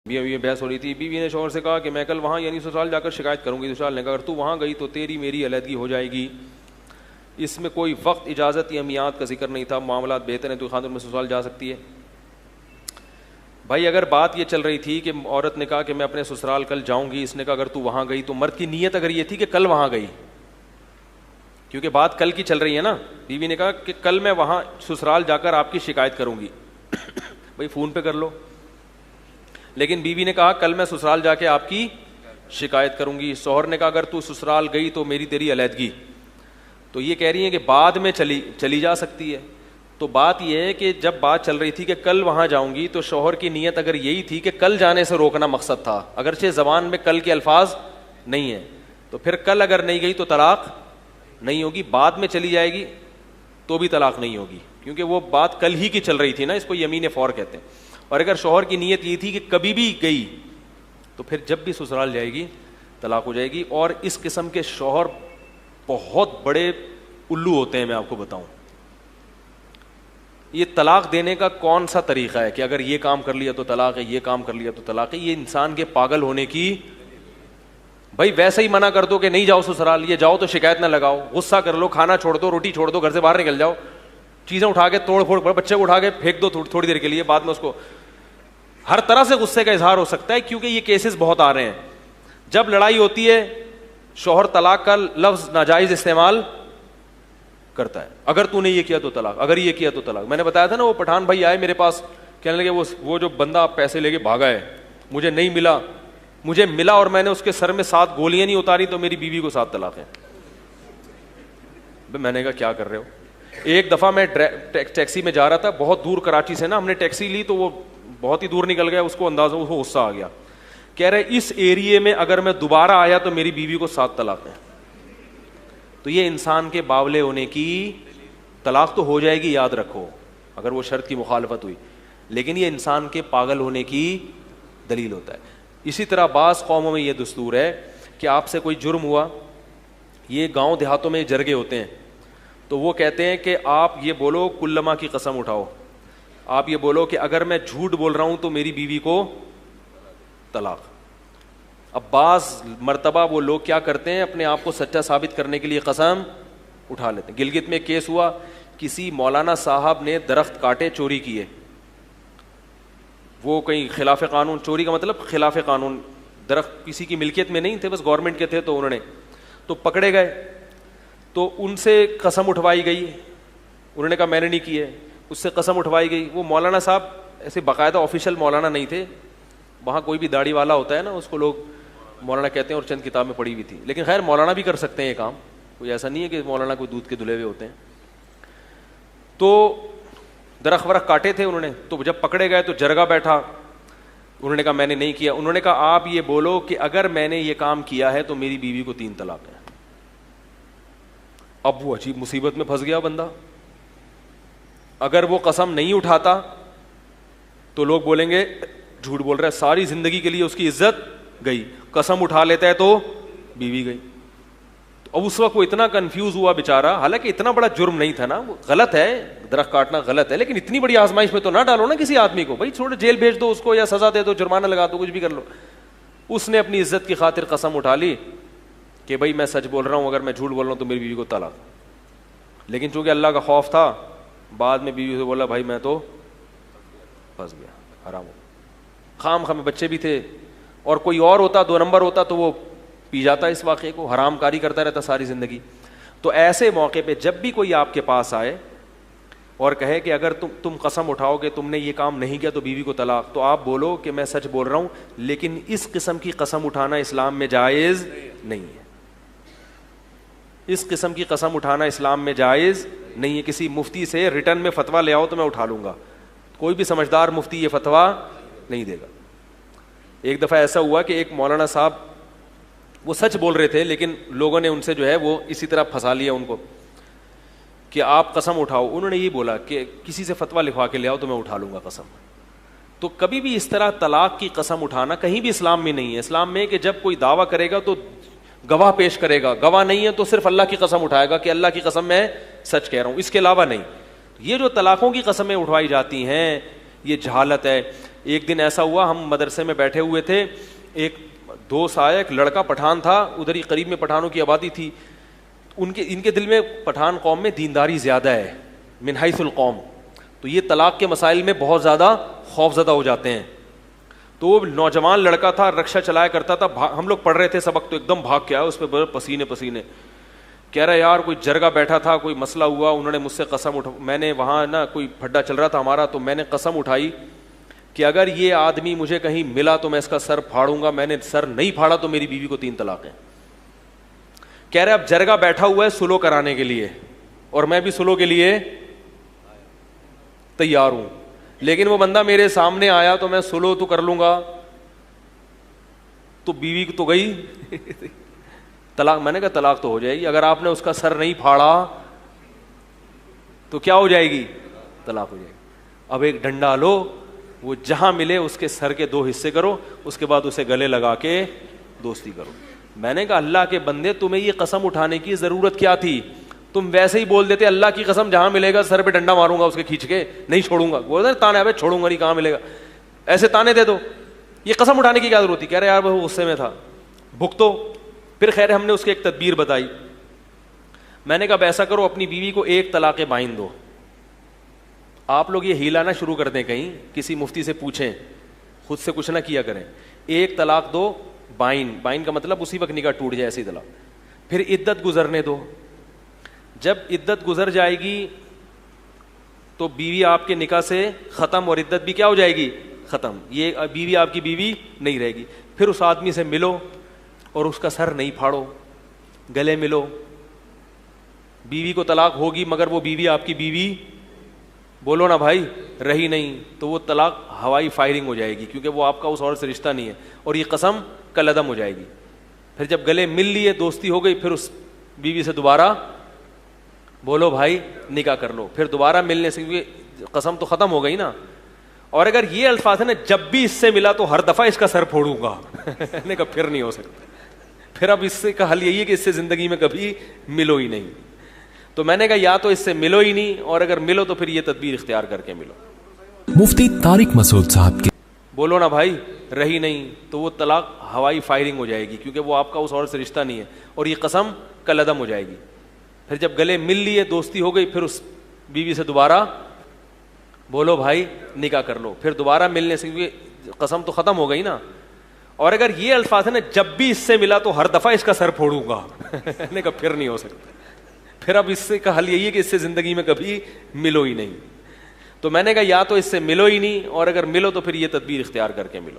بیوی بحث ہو رہی تھی. بیوی نے شوہر سے کہا کہ میں کل وہاں یعنی سسرال جا کر شکایت کروں گی. سسرال نے کہا اگر تو وہاں گئی تو تیری میری علیحدگی ہو جائے گی. اس میں کوئی وقت, اجازت یا میعاد کا ذکر نہیں تھا. معاملات بہتر ہیں تو خاندان میں سسرال جا سکتی ہے. بھائی اگر بات یہ چل رہی تھی کہ عورت نے کہا کہ میں اپنے سسرال کل جاؤں گی, اس نے کہا اگر تو وہاں گئی, تو مرد کی نیت اگر یہ تھی کہ کل وہاں گئی, کیونکہ بات کل کی چل رہی ہے نا. بیوی نے کہا کہ کل میں وہاں سسرال جا کر آپ کی شکایت کروں گی. بھائی فون پہ کر لو. لیکن بیوی نے کہا کل میں سسرال جا کے آپ کی شکایت کروں گی. شوہر نے کہا اگر تو سسرال گئی تو میری تیری علیحدگی. تو یہ کہہ رہی ہیں کہ بعد میں چلی جا سکتی ہے. تو بات یہ ہے کہ جب بات چل رہی تھی کہ کل وہاں جاؤں گی, تو شوہر کی نیت اگر یہی تھی کہ کل جانے سے روکنا مقصد تھا, اگرچہ زبان میں کل کے الفاظ نہیں ہیں, تو پھر کل اگر نہیں گئی تو طلاق نہیں ہوگی. بعد میں چلی جائے گی تو بھی طلاق نہیں ہوگی, کیونکہ وہ بات کل ہی کی چل رہی تھی نا. اس کو یمین فور کہتے ہیں. اور اگر شوہر کی نیت یہ تھی کہ کبھی بھی گئی, تو پھر جب بھی سسرال جائے گی طلاق ہو جائے گی. اور اس قسم کے شوہر بہت بڑے الو ہوتے ہیں. میں آپ کو بتاؤں, یہ طلاق دینے کا کون سا طریقہ ہے کہ اگر یہ کام کر لیا تو طلاق ہے, یہ کام کر لیا تو طلاق ہے. یہ انسان کے پاگل ہونے کی. بھائی ویسے ہی منع کر دو کہ نہیں جاؤ سسرال, یہ جاؤ تو شکایت نہ لگاؤ, غصہ کر لو, کھانا چھوڑ دو, روٹی چھوڑ دو, گھر سے باہر نکل جاؤ, چیزیں اٹھا کے توڑ پھوڑ, بچے کو اٹھا کے پھینک دو تھوڑی دیر کے لیے, بعد میں اس کو ہر طرح سے غصے کا اظہار ہو سکتا ہے. کیونکہ یہ کیسز بہت آ رہے ہیں. جب لڑائی ہوتی ہے شوہر طلاق کا لفظ ناجائز استعمال کرتا ہے. اگر تو نے یہ کیا تو طلاق, اگر یہ کیا تو طلاق. میں نے بتایا تھا نا, وہ پٹھان بھائی آئے میرے پاس, کہنے لگے وہ جو بندہ پیسے لے کے بھاگا ہے مجھے نہیں ملا, مجھے ملا اور میں نے اس کے سر میں 7 گولیاں نہیں اتاری تو میری بیوی کو 7 طلاق ہیں. میں نے کہا کیا کر رہے ہو. ایک دفعہ میں ٹیکسی میں جا رہا تھا, بہت دور کراچی سے نا, ہم نے ٹیکسی لی تو وہ بہت ہی دور نکل گیا, اس کو اندازہ, اس کو غصہ آ گیا. کہہ رہے اس ایریے میں اگر میں دوبارہ آیا تو میری بیوی کو 7 طلاق ہیں. تو یہ انسان کے باولے ہونے کی, طلاق تو ہو جائے گی یاد رکھو اگر وہ شرط کی مخالفت ہوئی, لیکن یہ انسان کے پاگل ہونے کی دلیل ہوتا ہے. اسی طرح بعض قوموں میں یہ دستور ہے کہ آپ سے کوئی جرم ہوا, یہ گاؤں دیہاتوں میں جرگے ہوتے ہیں, تو وہ کہتے ہیں کہ آپ یہ بولو کلما کی قسم اٹھاؤ, آپ یہ بولو کہ اگر میں جھوٹ بول رہا ہوں تو میری بیوی کو طلاق. اب بعض مرتبہ وہ لوگ کیا کرتے ہیں, اپنے آپ کو سچا ثابت کرنے کے لیے قسم اٹھا لیتے ہیں. گلگت میں ایک کیس ہوا, کسی مولانا صاحب نے درخت کاٹے, چوری کیے. وہ کہیں خلاف قانون, چوری کا مطلب خلاف قانون, درخت کسی کی ملکیت میں نہیں تھے, بس گورنمنٹ کے تھے, تو انہوں نے تو پکڑے گئے. تو ان سے قسم اٹھوائی گئی, انہوں نے کہا میں نے نہیں کی ہے, اس سے قسم اٹھوائی گئی. وہ مولانا صاحب ایسے باقاعدہ آفیشیل مولانا نہیں تھے, وہاں کوئی بھی داڑھی والا ہوتا ہے نا اس کو لوگ مولانا کہتے ہیں, اور چند کتاب میں پڑھی ہوئی تھی. لیکن خیر مولانا بھی کر سکتے ہیں یہ کام, کوئی ایسا نہیں ہے کہ مولانا کوئی دودھ کے دھلے ہوئے ہوتے ہیں. تو درخت ورخت کاٹے تھے انہوں نے, تو جب پکڑے گئے تو جرگا بیٹھا, انہوں نے کہا میں نے نہیں کیا. انہوں نے کہا آپ یہ بولو کہ اگر میں نے یہ کام کیا ہے تو میری بیوی کو 3 طلاق ہیں. اب وہ عجیب مصیبت میں پھنس گیا بندہ. اگر وہ قسم نہیں اٹھاتا تو لوگ بولیں گے جھوٹ بول رہا ہے, ساری زندگی کے لیے اس کی عزت گئی. قسم اٹھا لیتا ہے تو بیوی گئی. اب اس وقت وہ اتنا کنفیوز ہوا بیچارہ, حالانکہ اتنا بڑا جرم نہیں تھا نا, وہ غلط ہے, درخت کاٹنا غلط ہے, لیکن اتنی بڑی آزمائش میں تو نہ ڈالو نا کسی آدمی کو. بھائی چھوڑو, جیل بھیج دو اس کو, یا سزا دے دو, جرمانہ لگا دو, کچھ بھی کر لو. اس نے اپنی عزت کی خاطر قسم اٹھا لی کہ بھائی میں سچ بول رہا ہوں, اگر میں جھوٹ بول رہا ہوں تو میری بیوی کو طلاق. لیکن چونکہ اللہ کا خوف تھا, بعد میں بیوی سے بولا بھائی میں تو پھنس گیا, حرام ہو. خام خام بچے بھی تھے, اور کوئی اور ہوتا 2 نمبر ہوتا تو وہ پی جاتا اس واقعے کو, حرام کاری کرتا رہتا ساری زندگی. تو ایسے موقع پہ جب بھی کوئی آپ کے پاس آئے اور کہے کہ اگر تم قسم اٹھاؤ کہ تم نے یہ کام نہیں کیا تو بیوی کو طلاق, تو آپ بولو کہ میں سچ بول رہا ہوں, لیکن اس قسم کی قسم اٹھانا اسلام میں جائز نہیں ہے. اس قسم کی قسم اٹھانا اسلام میں جائز نہیں ہے. کسی مفتی سے ریٹرن میں فتویٰ لے آؤ تو میں اٹھا لوں گا, کوئی بھی سمجھدار مفتی یہ فتویٰ نہیں دے گا. ایک دفعہ ایسا ہوا کہ ایک مولانا صاحب وہ سچ بول رہے تھے, لیکن لوگوں نے ان سے جو ہے وہ اسی طرح پھنسا لیا ان کو کہ آپ قسم اٹھاؤ. انہوں نے یہ بولا کہ کسی سے فتویٰ لکھوا کے لے آؤ تو میں اٹھا لوں گا قسم. تو کبھی بھی اس طرح طلاق کی قسم اٹھانا کہیں بھی اسلام میں نہیں ہے. اسلام میں کہ جب کوئی دعویٰ کرے گا تو گواہ پیش کرے گا, گواہ نہیں ہے تو صرف اللہ کی قسم اٹھائے گا کہ اللہ کی قسم میں سچ کہہ رہا ہوں, اس کے علاوہ نہیں. یہ جو طلاقوں کی قسمیں اٹھوائی جاتی ہیں یہ جہالت ہے. ایک دن ایسا ہوا, ہم مدرسے میں بیٹھے ہوئے تھے, ایک دوست آیا, ایک لڑکا پٹھان تھا, ادھر ہی قریب میں پٹھانوں کی آبادی تھی, ان کے دل میں پٹھان قوم میں دینداری زیادہ ہے من حیث القوم, تو یہ طلاق کے مسائل میں بہت زیادہ خوف زدہ ہو جاتے ہیں. تو وہ نوجوان لڑکا تھا, رکشہ چلایا کرتا تھا, ہم لوگ پڑھ رہے تھے سبق, تو ایک دم بھاگ کے آیا, اس پہ پسینے پسینے, کہہ رہا یار کوئی جرگہ بیٹھا تھا, کوئی مسئلہ ہوا, انہوں نے مجھ سے قسم میں نے وہاں نا کوئی پھڈا چل رہا تھا ہمارا, تو میں نے قسم اٹھائی کہ اگر یہ آدمی مجھے کہیں ملا تو میں اس کا سر پھاڑوں گا, میں نے سر نہیں پھاڑا تو میری بیوی کو 3 طلاقیں. کہہ رہے اب جرگہ بیٹھا ہوا ہے سلو کرانے کے لیے, اور میں بھی سلو کے لیے تیار ہوں, لیکن وہ بندہ میرے سامنے آیا تو میں سلو تو کر لوں گا, تو بیوی تو گئی طلاق. میں نے کہا طلاق تو ہو جائے گی, اگر آپ نے اس کا سر نہیں پھاڑا تو کیا ہو جائے گی, طلاق ہو جائے گی. اب ایک ڈنڈا لو, وہ جہاں ملے اس کے سر کے 2 حصے کرو, اس کے بعد اسے گلے لگا کے دوستی کرو. میں نے کہا اللہ کے بندے, تمہیں یہ قسم اٹھانے کی ضرورت کیا تھی, تم ویسے ہی بول دیتے اللہ کی قسم جہاں ملے گا سر پہ ڈنڈا ماروں گا اس کے کھینچ کے, نہیں چھوڑوں گا. بولتے تانے ابے چھوڑوں گا نہیں, کہاں ملے گا, ایسے تانے دے دو, یہ قسم اٹھانے کی کیا ضرورت تھی. کہہ رہے یار وہ غصے میں تھا, بھگتو. پھر خیر ہم نے اس کی ایک تدبیر بتائی. میں نے کہا ایسا کرو اپنی بیوی کو 1 طلاق بائن دو. آپ لوگ یہ ہیلا نہ شروع کر دیں, کہیں کسی مفتی سے پوچھیں, خود سے کچھ نہ کیا کریں. 1 طلاق دو بائن, بائن کا مطلب اسی وقت نکاح ٹوٹ جائے, ایسی طلاق. پھر عدت گزرنے دو, جب عدت گزر جائے گی تو بیوی آپ کے نکاح سے ختم, اور عدت بھی کیا ہو جائے گی, ختم. یہ بیوی آپ کی بیوی نہیں رہے گی. پھر اس آدمی سے ملو اور اس کا سر نہیں پھاڑو, گلے ملو. بیوی کو طلاق ہوگی مگر وہ بیوی آپ کی بیوی, بولو نا بھائی, رہی نہیں, تو وہ طلاق ہوائی فائرنگ ہو جائے گی, کیونکہ وہ آپ کا اس عورت سے رشتہ نہیں ہے, اور یہ قسم کل عدم ہو جائے گی. پھر جب گلے مل لیے, دوستی ہو گئی, پھر اس بیوی سے دوبارہ بولو بھائی نکاح کر لو. پھر دوبارہ ملنے سے, کیونکہ قسم تو ختم ہو گئی نا. اور اگر یہ الفاظ ہے نا, جب بھی اس سے ملا تو ہر دفعہ اس کا سر پھوڑوں گا, نے کہا پھر نہیں ہو سکتا. پھر اب اس سے کا حل یہی ہے کہ اس سے زندگی میں کبھی ملو ہی نہیں. تو میں نے کہا یا تو اس سے ملو ہی نہیں, اور اگر ملو تو پھر یہ تدبیر اختیار کر کے ملو. مفتی طارق مسعود صاحب کے بولو نا بھائی, رہی نہیں, تو وہ طلاق ہوائی فائرنگ ہو جائے گی, کیونکہ وہ آپ کا اس عورت سے رشتہ نہیں ہے, اور یہ قسم کل عدم ہو جائے گی. پھر جب گلے مل لیے, دوستی ہو گئی, پھر اس بیوی سے دوبارہ بولو بھائی نکاح کر لو. پھر دوبارہ ملنے سے, کیونکہ قسم تو ختم ہو گئی نا. اور اگر یہ الفاظ ہے نا, جب بھی اس سے ملا تو ہر دفعہ اس کا سر پھوڑوں گا, نے کہا پھر نہیں ہو سکتا. پھر اب اس سے کا حل یہی ہے کہ اس سے زندگی میں کبھی ملو ہی نہیں. تو میں نے کہا یا تو اس سے ملو ہی نہیں, اور اگر ملو تو پھر یہ تدبیر اختیار کر کے ملو.